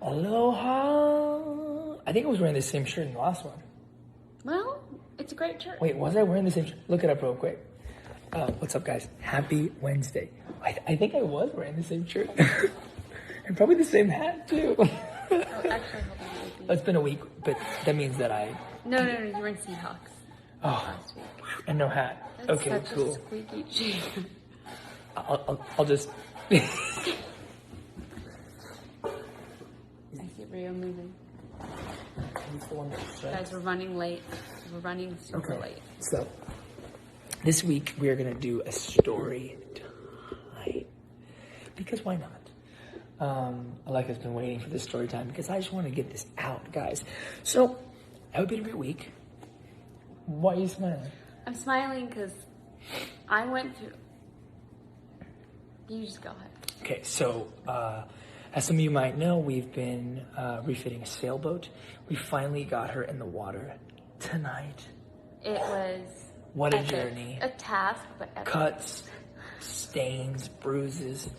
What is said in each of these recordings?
Aloha. I think I was wearing the same shirt in the last one. Well, it's a great shirt. Wait, was I wearing the same shirt? Look it up real quick. What's up, guys? Happy Wednesday. I think I was wearing the same shirt. And probably the same hat, too. Oh, actually, hold on. It's been a week, but that means that I... No, you were in Seahawks last week. And no hat. That's Okay, such cool. a squeaky cheese. I'll just... I see Rio moving. Guys, we're running late. We're running super late. So, this week we are going to do a story time. Because why not? Aleka's been waiting for this story time because I just want to get this out, guys. So, I hope you had a great week. Why are you smiling? I'm smiling because I went through... You just go ahead. Okay, so as some of you might know, we've been refitting a sailboat. We finally got her in the water tonight. It was... What a journey. A task, but epic. Cuts, stains, bruises,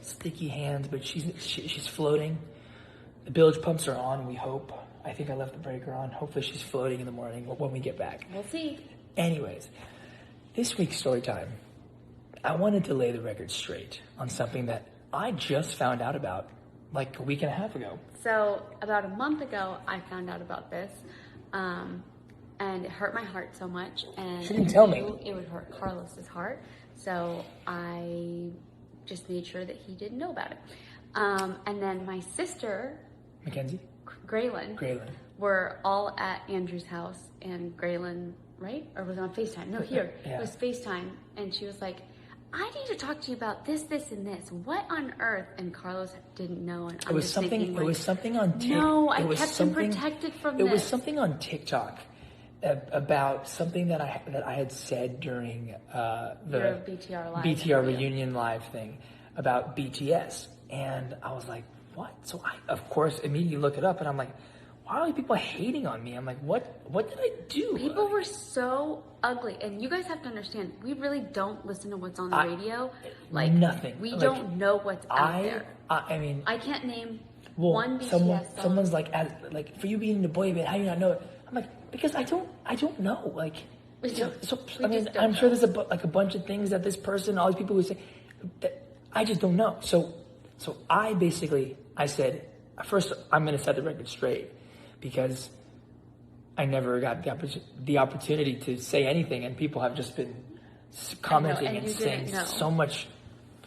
sticky hands, but she's floating. The bilge pumps are on, we hope. I think I left the breaker on. Hopefully she's floating in the morning when we get back. We'll see. Anyways, this week's story time, I wanted to lay the record straight on something that I just found out about like a week and a half ago. So about a month ago, I found out about this, and it hurt my heart so much. And She didn't tell me. It would hurt Carlos's heart, so I just made sure that he didn't know about it. And then my sister, Mackenzie? Graylin, were all at Andrew's house, and Graylin, right? Or was it on FaceTime? No, here. Yeah. It was FaceTime, and she was like, I need to talk to you about this, and this. What on earth? And Carlos didn't know. And It was something on TikTok. No, I kept him protected from this. It was something on TikTok about something that I had said during the BTR reunion live thing about BTS, and I was like, what? So I, of course, immediately look it up, and I'm like, why are people hating on me? I'm like, what did I do? People were so ugly, and you guys have to understand, we really don't listen to what's on the radio. Like nothing. We don't know what's out there. I mean, I can't name one BTS song. Someone's like, for you being in the boy band, how do you not know it? I'm like, because I don't know. Like, I mean, I'm sure there's a bunch of things that this person, all these people who say, that I just don't know. So I said, first, I'm going to set the record straight because I never got the opportunity to say anything, and people have just been commenting and saying so much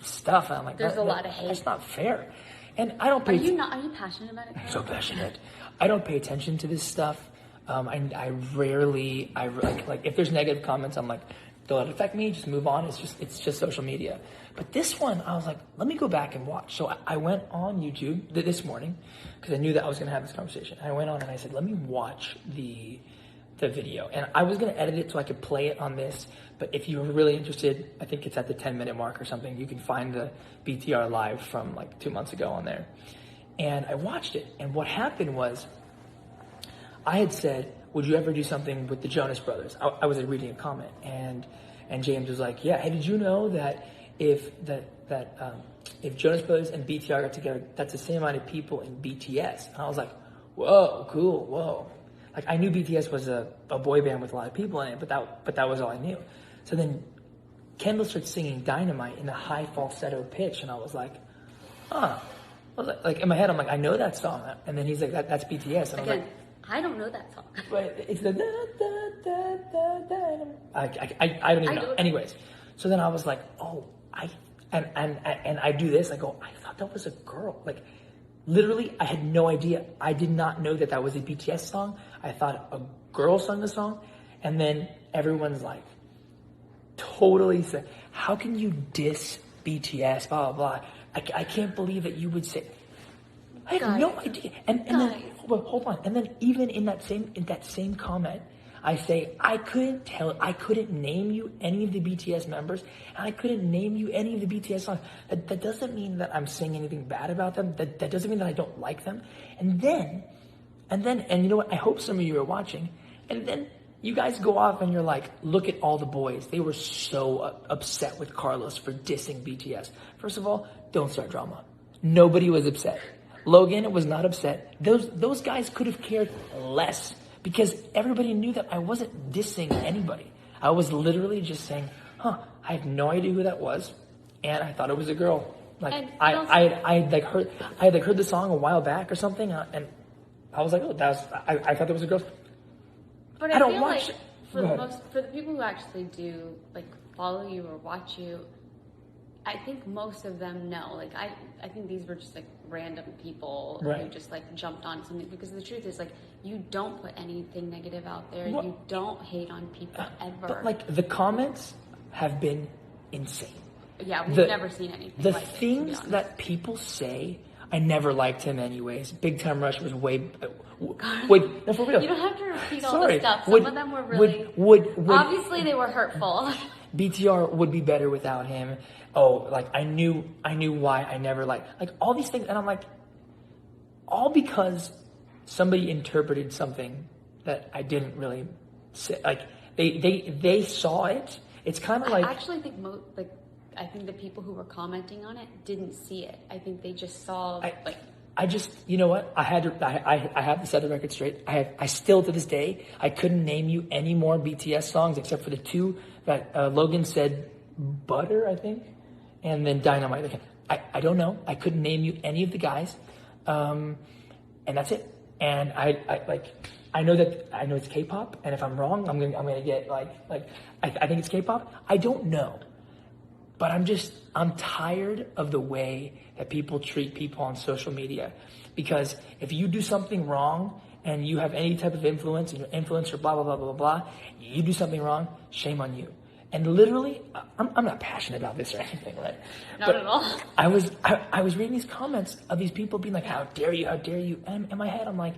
stuff. And I'm like, there's a lot of hate. That's not fair. And I don't pay. Are you passionate about it? I'm so passionate. I don't pay attention to this stuff. I rarely, like if there's negative comments, I'm like, don't let it affect me. Just move on. It's just social media. But this one, I was like, let me go back and watch. So I went on YouTube this morning because I knew that I was going to have this conversation. I went on and I said, let me watch the video. And I was going to edit it so I could play it on this. But if you were really interested, I think it's at the 10-minute mark or something. You can find the BTR live from like 2 months ago on there. And I watched it. And what happened was I had said, would you ever do something with the Jonas Brothers? I was reading a comment. And James was like, yeah, hey, did you know that if Jonas Brothers and BTR got together, that's the same amount of people in BTS? And I was like, whoa, cool, whoa. Like I knew BTS was a boy band with a lot of people in it, but that was all I knew. So then Kendall starts singing Dynamite in a high falsetto pitch, and I was like, huh. I was like in my head, I'm like, I know that song. And then he's like, that's BTS. And I was like, I don't know that song. But it's the I don't even know. Anyways, so then I was like, oh, I do this. I go, I thought that was a girl. Like, literally, I had no idea. I did not know that was a BTS song. I thought a girl sung the song, and then everyone's like, totally said, how can you diss BTS? Blah blah blah. I can't believe that you would say. I had no idea. And then hold on. And then even in that same comment, I say I couldn't name you any of the BTS members, and I couldn't name you any of the BTS songs. That doesn't mean that I'm saying anything bad about them. That doesn't mean that I don't like them. And you know what? I hope some of you are watching. And then you guys go off and you're like, look at all the boys. They were so upset with Carlos for dissing BTS. First of all, don't start drama. Nobody was upset. Logan was not upset. Those guys could have cared less because everybody knew that I wasn't dissing anybody. I was literally just saying, I have no idea who that was, and I thought it was a girl. Like I had heard the song a while back or something, and I was like, oh, I thought that was a girl. But I don't watch. Like for the people who actually do like follow you or watch you, I think most of them know. Like I think these were just like random people who just like jumped on something, because the truth is like you don't put anything negative out there. You don't hate on people ever. But like the comments have been insane. Yeah, we've never seen anything. The like things that people say, I never liked him anyways. Big Time Rush was way. No, for real. You don't have to repeat all the stuff. Some of them were really. Obviously, they were hurtful. BTR would be better without him. Oh, like I knew why I never like all these things, and I'm like, all because somebody interpreted something that I didn't really say. Like they saw it. It's kind of like. I actually think I think the people who were commenting on it didn't see it. I think they just saw I just, you know what? I have to set the record straight. I still to this day, I couldn't name you any more BTS songs except for the two that Logan said, Butter, I think, and then Dynamite. I don't know. I couldn't name you any of the guys, and that's it. And I know it's K-pop, and if I'm wrong, I'm gonna get I think it's K-pop. I don't know. But I'm tired of the way that people treat people on social media. Because if you do something wrong and you have any type of influence and you're influencer, blah, blah, blah, blah, blah, you do something wrong, shame on you. And literally, I'm not passionate about this or anything, right? Not at all. I was reading these comments of these people being like, how dare you? And in my head, I'm like,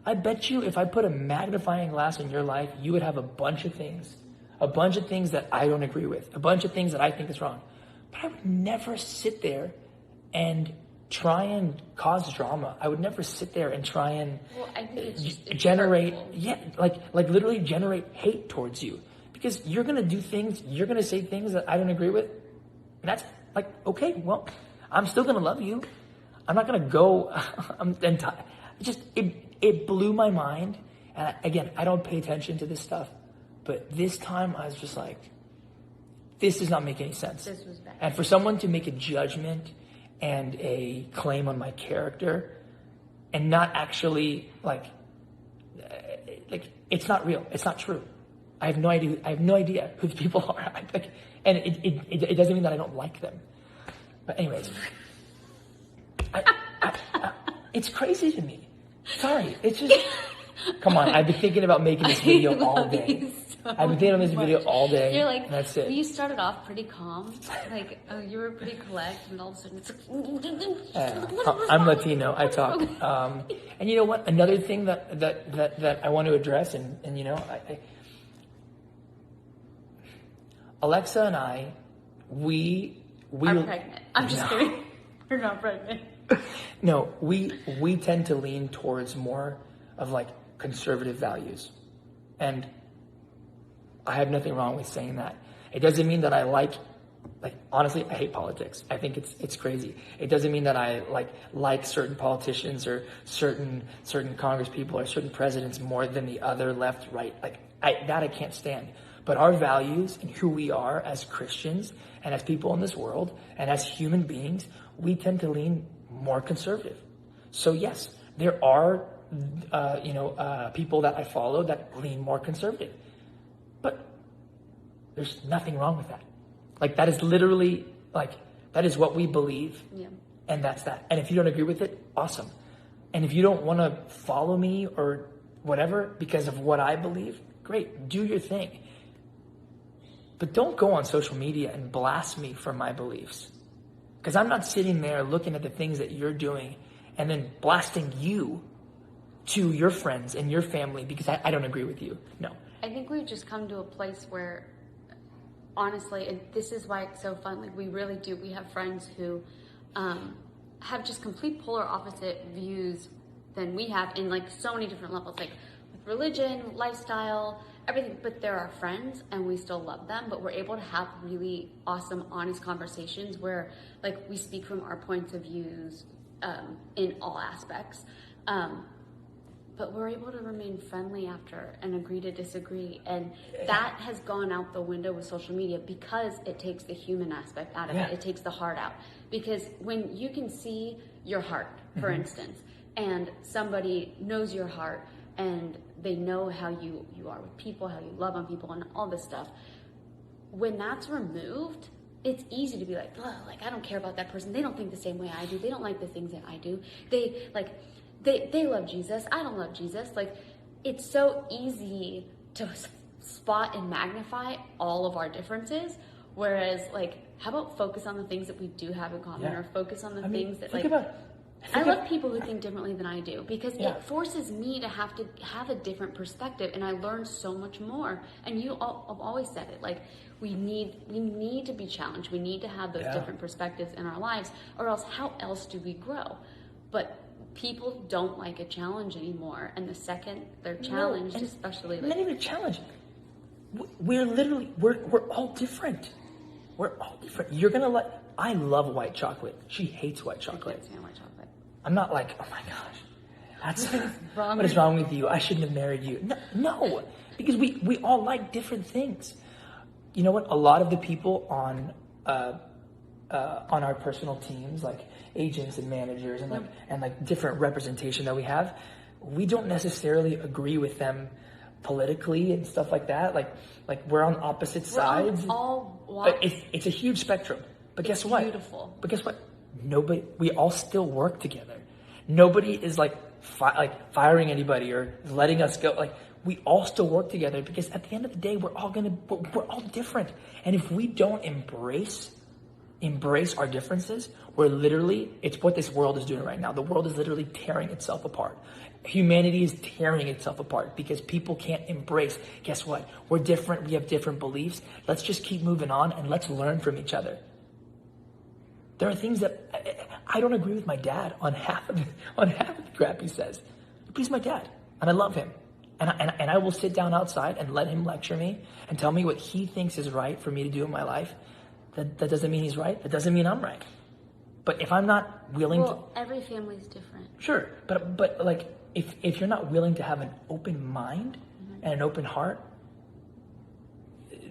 I bet you if I put a magnifying glass in your life, you would have a bunch of things that I don't agree with, a bunch of things that I think is wrong. But I would never sit there and try and cause drama. I would never sit there and try and I think it's generate, hurtful. like literally generate hate towards you. Because you're going to do things, you're going to say things that I don't agree with. And that's like, okay, well, I'm still going to love you. I'm not going to go, it blew my mind. And again, I don't pay attention to this stuff. But this time I was just like, this does not make any sense. This was bad. And for someone to make a judgment and a claim on my character and not actually like it's not real. It's not true. I have no idea who the people are. And it doesn't mean that I don't like them. But anyways, it's crazy to me. Sorry. It's just, come on. I've been thinking about making this video all day. I've been thinking on this video all day. You're like, that's it. You started off pretty calm, like you were pretty collect, and all of a sudden it's like. I'm Latino. I talk. And you know what? Another thing that I want to address, and you know, Alexa and I, we are pregnant. I'm just kidding. We're not pregnant. No, we tend to lean towards more of like conservative values, and I have nothing wrong with saying that. It doesn't mean that I like honestly, I hate politics. I think it's crazy. It doesn't mean that I like certain politicians or certain Congress people or certain presidents more than the other, left, right. I can't stand. But our values and who we are as Christians and as people in this world and as human beings, we tend to lean more conservative. So yes, there are people that I follow that lean more conservative. But there's nothing wrong with that. That is literally, that is what we believe. Yeah. And that's that. And if you don't agree with it, awesome. And if you don't want to follow me or whatever because of what I believe, great, do your thing. But don't go on social media and blast me for my beliefs. Because I'm not sitting there looking at the things that you're doing and then blasting you to your friends and your family because I don't agree with you. No. I think we've just come to a place where, honestly, and this is why it's so fun, we really do. We have friends who have just complete polar opposite views than we have in so many different levels, with religion, lifestyle, everything. But they're our friends and we still love them, but we're able to have really awesome, honest conversations where we speak from our points of views in all aspects. But we're able to remain friendly after and agree to disagree. And that has gone out the window with social media because it takes the human aspect out of it. It takes the heart out. Because when you can see your heart, for instance, and somebody knows your heart and they know how you are with people, how you love on people and all this stuff, when that's removed, it's easy to be like, oh, like, I don't care about that person. They don't think the same way I do. They don't like the things that I do. They love Jesus. I don't love Jesus. Like, it's so easy to spot and magnify all of our differences. Whereas, like, how about focus on the things that we do have in common, or focus on the things that, like, I love people who think differently than I do, because it forces me to have a different perspective, and I learn so much more. And you all have always said it, like, we need to be challenged. We need to have those different perspectives in our lives, or else how else do we grow? But people don't like a challenge anymore, and the second they're challenged, especially, like, not even a challenge. We're all different. We're all different. You're gonna like. I love white chocolate. She hates white chocolate. I can't stand white chocolate. I'm not like, oh my gosh, that's what is wrong with you? I shouldn't have married you. No, because we all like different things. You know what? A lot of the people on our personal teams, like agents and managers, and like different representation that we don't necessarily agree with them politically and stuff like that. Like we're on opposite sides. It's a huge spectrum. But guess what? Beautiful. But guess what? We all still work together. Nobody is like firing anybody or letting us go. Like, we all still work together, because at the end of the day, we're all different. And if we don't embrace our differences, it's what this world is doing right now. The world is literally tearing itself apart. Humanity is tearing itself apart because people can't embrace. Guess what? We're different. We have different beliefs. Let's just keep moving on, and let's learn from each other. There are things that I don't agree with my dad on half of the crap he says. But he's my dad, and I love him. And I will sit down outside and let him lecture me and tell me what he thinks is right for me to do in my life. That doesn't mean he's right. That doesn't mean I'm right. But if I'm not willing to... Well, every family is different. Sure. But like, if you're not willing to have an open mind and an open heart,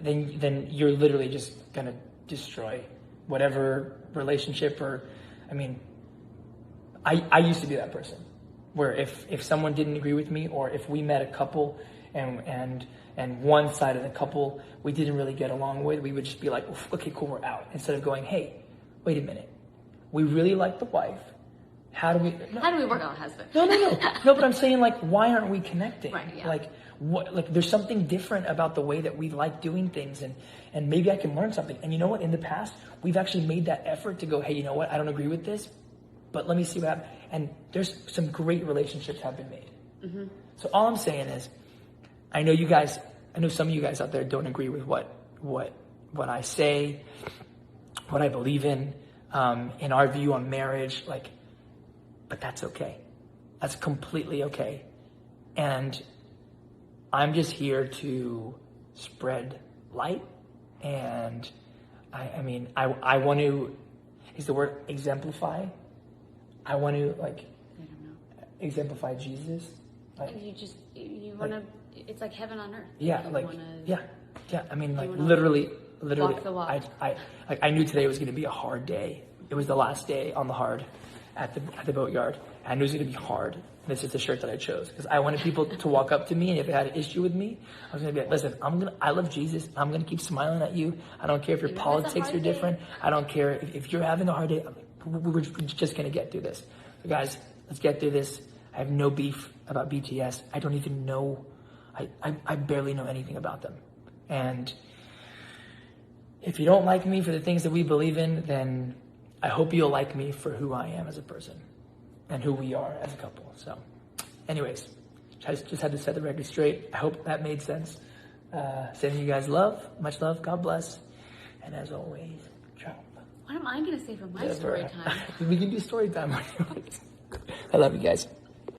then you're literally just going to destroy whatever relationship. I used to be that person where if someone didn't agree with me, or if we met a couple and one side of the couple we didn't really get along with, we would just be like, okay, cool, we're out. Instead of going, hey, wait a minute, we really like the wife. How do we work on a husband? No, but I'm saying, like, why aren't we connecting? Right, yeah. Like there's something different about the way that we like doing things, and maybe I can learn something. And you know what? In the past, we've actually made that effort to go, hey, you know what? I don't agree with this, but let me see what happens. And there's some great relationships have been made. Mm-hmm. So all I'm saying is, I know some of you guys out there don't agree with what I say, what I believe in our view on marriage, but that's okay. That's completely okay. And I'm just here to spread light. And I want to, is the word exemplify? I want to exemplify Jesus. You want to, it's like heaven on earth. Yeah. Literally walk the walk. I knew today was going to be a hard day. It was the last day on the hard at the boatyard. I knew it was going to be hard. This is the shirt that I chose because I wanted people to walk up to me, and if they had an issue with me, I was going to be like, listen, I love Jesus. I'm going to keep smiling at you. I don't care if your politics are different. I don't care if you're having a hard day. We're just going to get through this. So guys, let's get through this. I have no beef about BTS. I don't even know. I barely know anything about them. And if you don't like me for the things that we believe in, then I hope you'll like me for who I am as a person and who we are as a couple. So anyways, I just had to set the record straight. I hope that made sense. Sending you guys love, much love, God bless. And as always, ciao. What am I going to say for my story time? We can do story time. I love you guys.